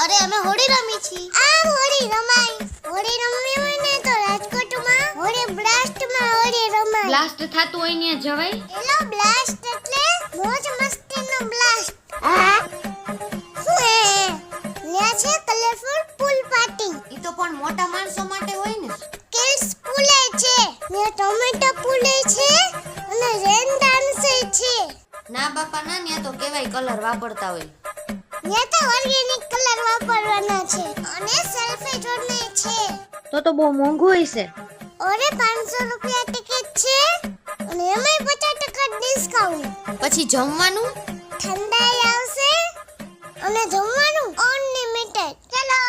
અરે અમે હોળી રમી છી. આ હોળી રમાય. હોળી રમવી હોય ને તો રાજકોટમાં હોળી બ્લાસ્ટમાં હોળી રમાય. બ્લાસ્ટ થાતું હોય ને જવાય. એલો બ્લાસ્ટ એટલે મોજ મસ્તીનો બ્લાસ્ટ. શું હે ન્યા છે કલરફુલ પૂલ પાર્ટી. ઈ તો પણ મોટા માણસો માટે હોય ને. કિડ્સ પૂલે છે ન્યા ટોમેટો પૂલે છે અને રેન ડાન્સ છે. ના બાપા ના, ન્યા તો કેવાય કલર વાપરતા હોય. ન્યા તો ઓર્ગેનિક કલર વાપરવાના છે અને સેલ્ફી જોડને છે. તો બહુ મોંઘું હશે. ઓરે 500 રૂપિયા ટિકિટ છે અને એમાંય 50% ડિસ્કાઉન્ટ. પછી જમવાનું ઠંડાઈ આવશે અને જમવાનું અનલિમિટેડ. ચલો.